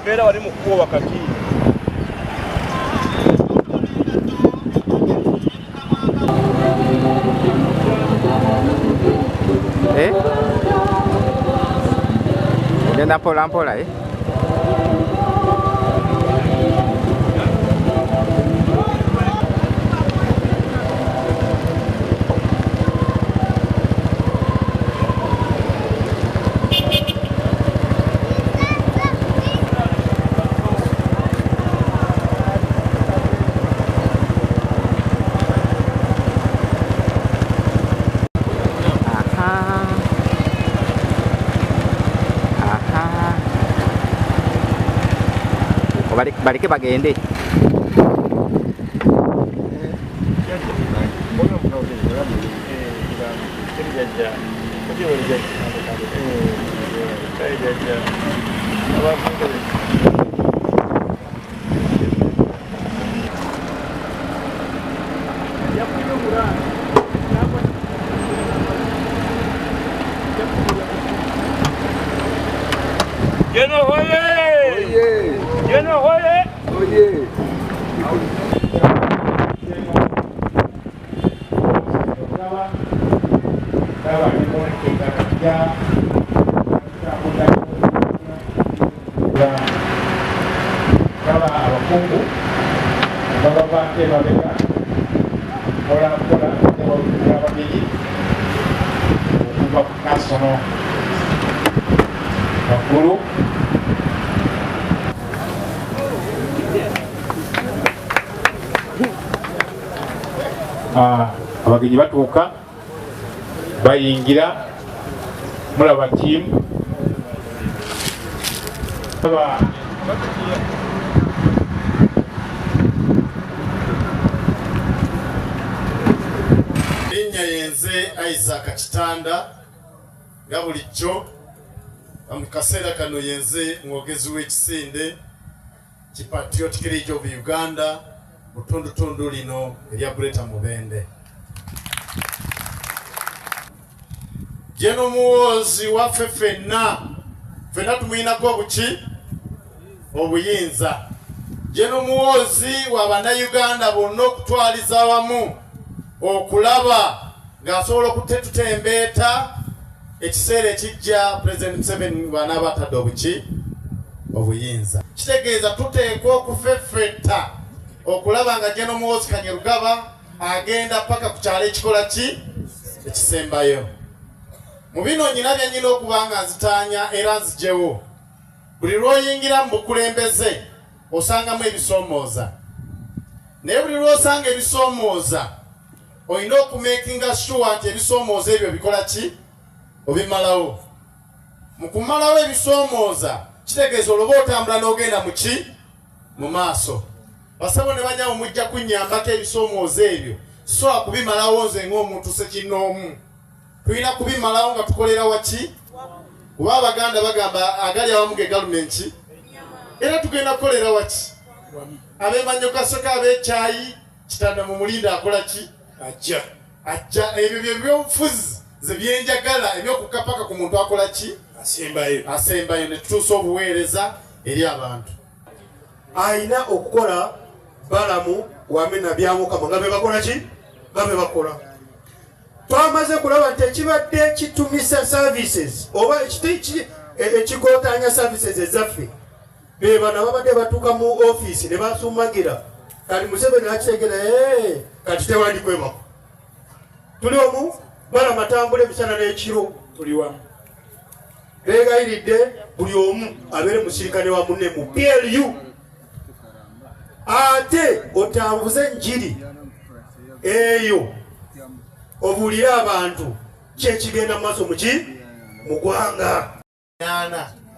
Bera wali mukkuba wakati Genda mpola mpola Balik bagende. Abagenyi batuuka bayingira mulaba tiimu linnya yenze Isaac Kitanda nga bulijjo mu kaseera kano yenze mwogezi w'ekisinde ki Patriotic League of Uganda mutundu lino erya Breta Mubende. Jeno muwozi waffe ffenna tumuyinako buki obuyinza. Jeno muwozi wa bannayuganda bonna okutwaliza awamu okulaba ng'asobola okutetutembeeta ekiseera ekijja President Museveni bw'anaaba atadde obuki obuyinza. Kitegeeza tuteekwa okufeffetta okulaba nga Jeno muwozi Kanyerugaba agenda paka ku kyalo ekikola ki ekisembayo. Mu bino nyina byanyina okuba nga nzitaanya era nzijewo. Buli lw'oyingira mu bukulembeze osangamu ebisoomooza. Naye buli lw'osanga ebisoomooza olina okumakinga sure nti ebisoomooza ebyo bikola ki? Obimalawo. Mu kumalawo ebisoomooza kitegeeza olwoba otambula n'ogenda mu ki? Mu maaso. Basabo ne banyawo mujja kunnyambako ebisoomooza ebyo so akubimalawo nze ng'omuntu sekinnoomu. Tulina kubimalawo nga tukolera waki? Kuba Abaganda bagamba agali awamu ge gavumenti. Era tugenda kukolera waki? Abeemanyo kasoka ab'ekyayi Kitanda mu mulinda akola ki? Ajja. Ebyo by'obufuzi ze byenjagala ebyokukapaka ku muntu akola ki? Asembayo ne tutuusa obuweereza eri abantu. Ayina okukola balamu wamena byamukama nga be bakola ki? Nga be bakola. Twamaze kulaba nti ekibadde kitumisa services oba ekikootanya services ezaffe be bano babadde batuuka mu ofiisi ne basumagira kati Museveni akitegera kati tewandikwemako. Tuli omu bala matambula emisana n'ekiro tuli wamu. Beegayiridde buli omu abeere musirikale wa munne mu PLU ate otambuze enjiri eyo obuulire abantu kyekigenda mu maaso muki mu ggwanga.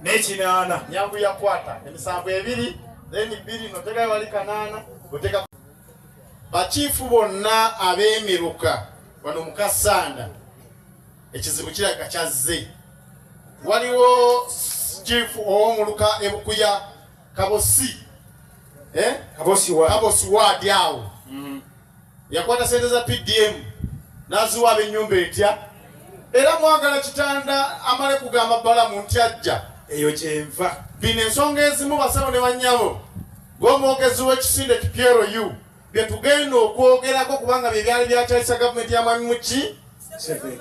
N'ekinaana nyangu yakwata emisanvu ebiri then bbiri notekayo wali kanaana oteka. Bakiifu bonna ab'emiruka wano mu Kasanda ekizibu kirabika kyazze. Waliwo chief ow'omuluka ebukuya Kabosi Kabosi wadi awo yakwata sente za PDM naziwa ab'ennyumba etya era mwagala kitanda amale kugamba Balamu nti ajja eyo kyenva bino ensonga ezimu basabo ne bannyabo ng'omwogezi w'ekisinde Piero Yu bye tugenda okwogerako kubanga bye byali byakyalisa gavumenti ya mwami muki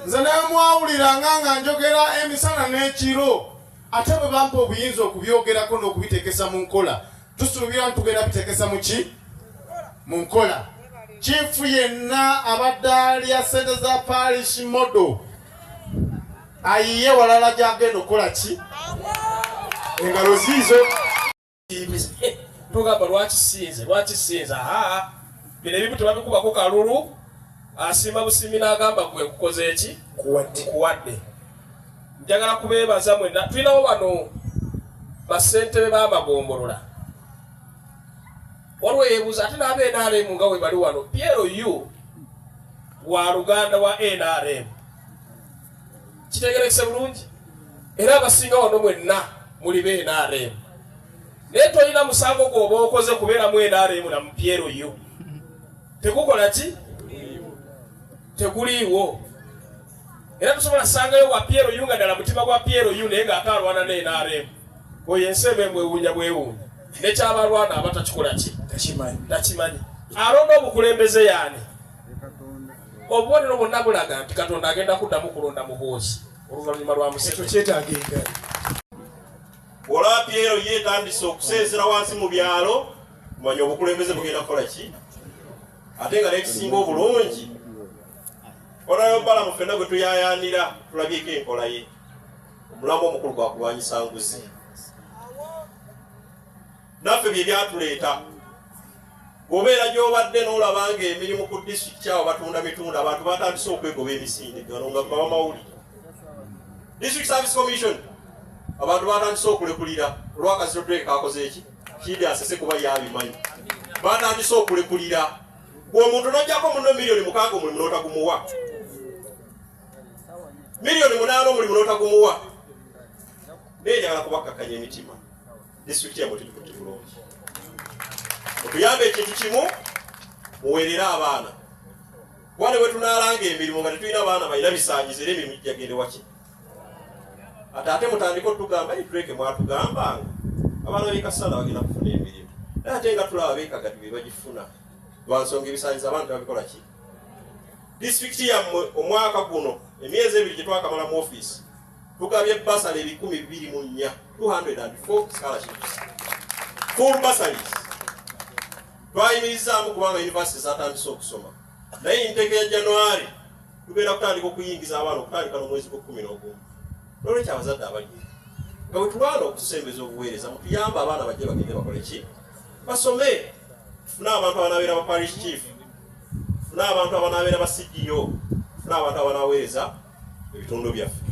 nze naye mwawuliranga nga njogera emisana n'ekiro ate bwe bampa obuyinza okubyogerako n'okubiteekesa mu nkola tusuubira ntugenda biteekesa muki mu nkola chifu yenna abadde alya ssente za parish model ayiye walala gyagenda okukola ki engalo ziizo tugamba lwakisinze bino ebibu tebabikubako kalulu asimba busimi n'agamba gwe kukoze eki kuwadde njagala kubeebaza mwenna tulinawo bano bassentebe b'amagombolola waliwo yeebuuza ate n'aba NRM nga we bali wano Piero Yu wa luganda wa NRM kitegerekese bulungi era abasinga wano mwenna muli be NRM naye tolina musango gwoba okoze kubeeramu NRM na Piero Yu tegukola ki teguliiwo era tusobola sangayo wa Piero Yu nga ddala mutima gwa Piero Yu naye ng'akalwana ne NRM oyo ensebe bwewuunya bwewuunya nekyabalwana abatakikola ki takimanyi alonda obukulembeze yaani obubonero bwonna bulaga nti Katonda agenda kuddamu kulonda muboozi oluvannyuma lwa Museveni. Olaba Piero yeetandise okuseesera wansi mu byalo manya obukulembeze bugenda kukola ki ate nga n'ekisinga obulungi olayo Balamu ffenna gwe tuyayaanira tulabyeko enkola ye omulamu omukulu gwa kulwanyisa nguzi naffe bye byatuleeta bw'obeera gy'obadde n'olabanga emirimu ku disitulikiti awo batunda mitunda abantu batandise okwegoba emisinde gano nga baba mawulire District Service Commission abantu batandise okulekulira olwakaziro Drake akoze eki kidi asese kuba yabimanyi batandise okulekulira omuntu n'ojjako muno miliyoni 6 omulimu n'otagumuwa miliyoni 8 omulimu n'otagumuwa naye njagala kubakkakanya emitima disitulikiti ya Mutitukuti bulungi otuyambe ekintu kimu muweerera abaana wane bwe tunaalanga emirimu nga tetulina abaana balina bisaanyizo era emirimu gyagende waki ate mutandika otugamba Drake mwatugambanga abaana b'ekasana bagenda kufuna emirimu naye ate nga tulaba beekagati be bagifuna lwansonga ebisaanyizo abantu babikola ki disitulikiti yammwe omwaka guno emyezi 2 gye twakamala mu ofiisi tugabye basale 224 204 scholarships full bursaries twayimirizaamu kubanga university zatandise okusoma naye inteke ya January tugenda kutandika okuyingiza abaana okutandika n'omwezi gw'11 n'olwekyo abazadde abali nga bwe tulwana okutusembeza obuweereza mutuyamba abaana bajje bagende bakole ki basome tufune abantu abanaabeera ba parish chief tufune abantu abanaabeera ba CDO tufune abantu abanaaweereza ebitundu byaffe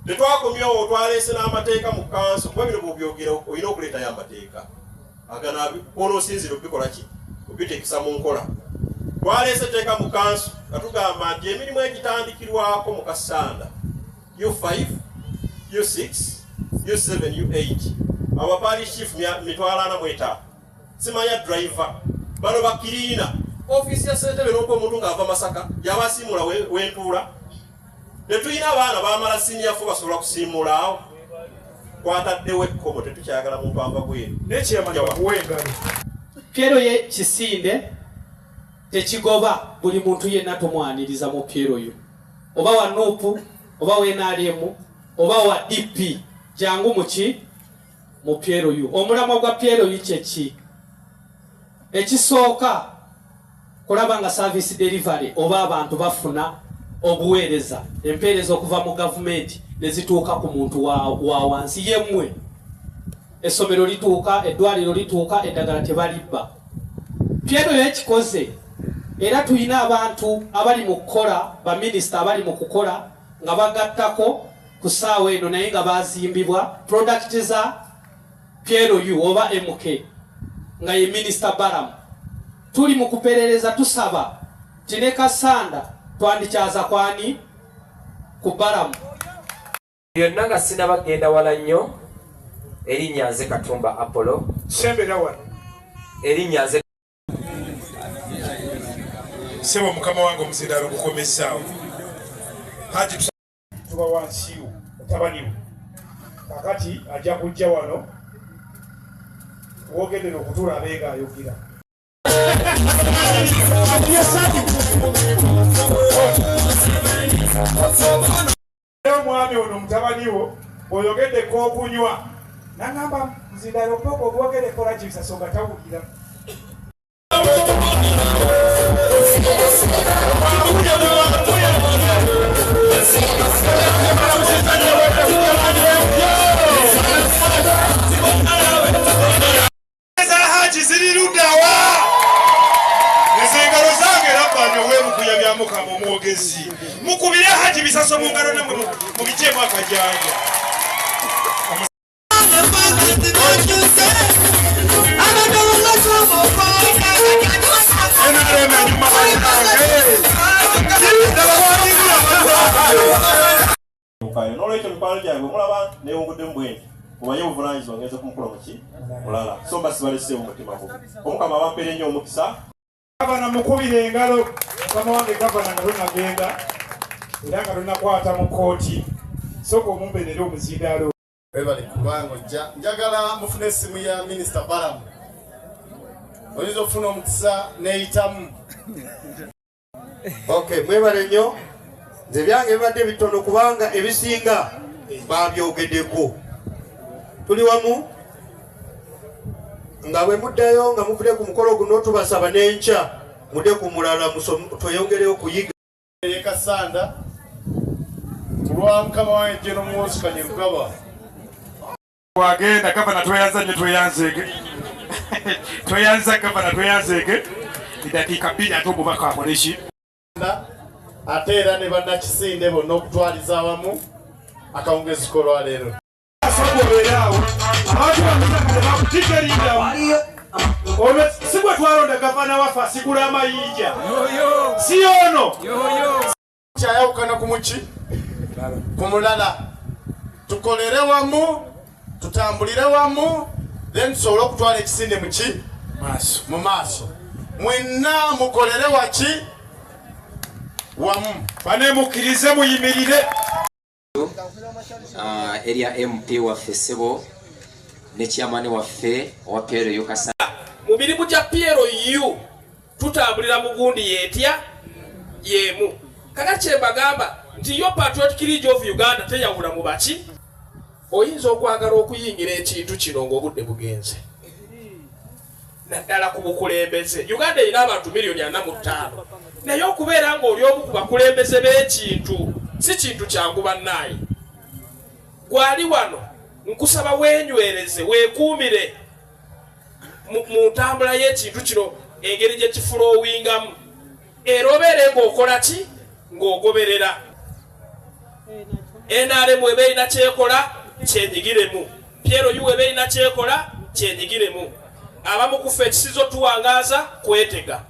tetwakomyewo twaleese n'amateeka mu kanso kuba bino bwobyogera olina okuleetayo amateeka agana kono osinzire okubikola ki okubiteekesa mu nkola twaleese etteeka mu kanso nga tugamba nti emirimu egitandikirwako mu Kasanda U5 U6 U7 U8 abaparish chief mitwalo 45 simanya driver bano bakiriina ofiisi ya ssentebe n'okwa omuntu ng'ava Masaka yabasimula wentuula tetulina abaana bamala siniyafu basobola kusiimula awo kwataddewo ekkomo tetukyagala muntu ava bweru nekyamanya bakuwengalo Piero ye kisinde tekigoba buli muntu yenna tomwaniriza mu Piero yo oba wa Nuupu oba wa NRM oba wa DP jangu muki mu Piero yo omulamwa gwa Piero yo kyeki ekisooka kulaba nga service delivery oba abantu bafuna obuweereza empeereza okuva mu gavumenti nezituuka ku muntu wa wansi yemmwe essomero lituuka eddwaliro lituuka eddagala tebalibba Piero yekikoze era tulina abantu abali mu kukola baminisita abali mu kukola nga bagattako ku ssaawa eno naye nga bazimbibwa product za Piero Yu oba MK nga ye minisita Balamu tuli mu kuperereza tusaba tine Kasanda twandikyaza kwani ku Balamu byonna nga sinabagenda wala nnyo erinnya nze Katumba Apollo sembera wano erinnya nze sebo mukama wange omuzindalo gukomesaawo haji tuba wansiwo mutabaniwo kakati ajja kujja wano wogendera okutula abenga ayogera omwami ono mutabaniwo oyogeddeko okunywa nagamba muzindalo poko ogwogerekola kibisaso nga tawulira haji zirirudawa ezengalo zange rabbanye wemukuya bya mukama omwogezi mukubire haji bisaso mu ngalo ne mu bijeemu akajanja nolwekyo mikwano gyange mulaba newungudde mbwendi omanye obuvunanyizibwa ngenze kumukula muki mulala so mba sibalesseewo mutima gubi omukama abampeere nnyo omukisa gavana mukubire engalo mukama wange gavana nga tonagenda era nga tonakwata mu kooti soka omumbeerere omuzindaalo webale kubanga njagala mufune essimu ya minisita balamu oyinza okufuna omukisa neyitamu okay mwebale nnyo nze byange bibadde bitono kubanga ebisinga babyogeddeko tuli wamu nga bwe muddayo nga muvudde ku mukolo guno tubasaba n'enkya mudde ku mulala tweyongereyo kuyiga kasanda tulwa mukama wange Jeno Muwoozi Kanyerugaba wagenda gavana tweyanza nnyo tweyanzeege tweyanza gavana tweyanzeege edakiika 2 ate omubaka akoleki ate era ne bannakisinde bonna okutwaliza awamu akawungezi kolwaleero si bwe twalonda gavana waffe asigula amayinja si ono kyayawukana ku muki ku mulala tukolere wamu tutambulire wamu then tusobole okutwala ekisinde muki mu maaso mwenna mukolere waki wamu banemukkirize muyimirire erya MP waffe Ssebo ne chairman waffe owa PRU Kasana mu mirimu gya PRU tutambulira mu gundi yetya yemu kakati mbagamba nti yo Patriotic League of Uganda teyawula mu baki oyinza okwagala okuyingira ekintu kino ng'obudde bugenze naddala ku bukulembeze Uganda erina abantu 445 naye okubeera ng'oli omu ku bakulembeze b'ekintu si kintu kyangu bannaye gwali wano nkusaba wenywereze weekuumire mu ntambula y'ekintu kino engeri gye kifulowingamu era obeere ng'okola ki ng'ogoberera NRM eba erina kyekola kyenyigiremu PRU eba erina kyekola kyenyigiremu abamu kufa ekisizo tuwangaaza kwetega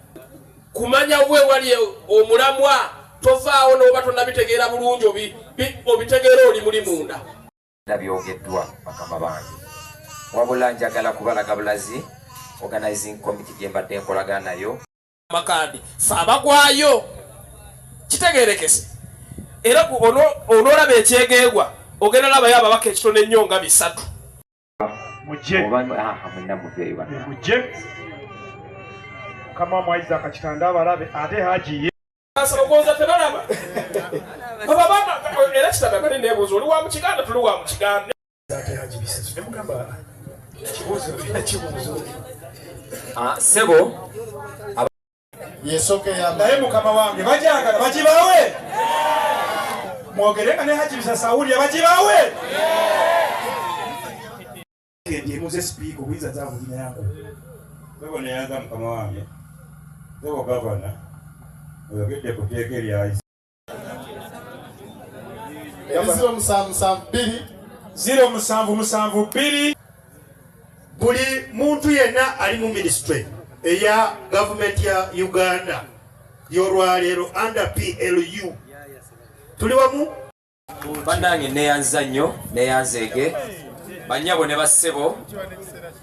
kumanya we wali omulamwa tovaawo n'oba tonnabitegeera bulungi obitegeera oli muli munda nabyogeddwa bakama bange wabula njagala kubalaga bulazi organizing committee gye mbadde nkolagana nayo makandi fe abagwayo kitegeerekese era onoolaba ekyegeegwa ogenda labayo ababaka ekitone ennyo nga 3 mujje kama mwaiza akakitanda abalabe ate haji asalogoza tebalaba ababana era kitanda bali nebuzo oli wa mukiganda tuli wa mukiganda ate haji bisesu nemugamba kibuzo Ssebo yesoke ya naye mukama wange bajagala bagibawe mwogerenga ne haji bisasawuli abagibawe ndiye muze speak obwiza za bulina yangu Ssebo ne yanza mukama wange Ssebo gavana oyogedde ku tteeka erya 07772 buli muntu yenna ali mu ministry eya gavumenti ya Uganda y'olwaleero under PLU tuli wamu bannange neyanza nnyo neyanzeege banyabo ne bassebo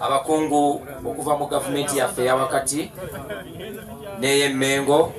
abakungu okuva mu gavumenti yaffe eyawakati n'ey'emmengo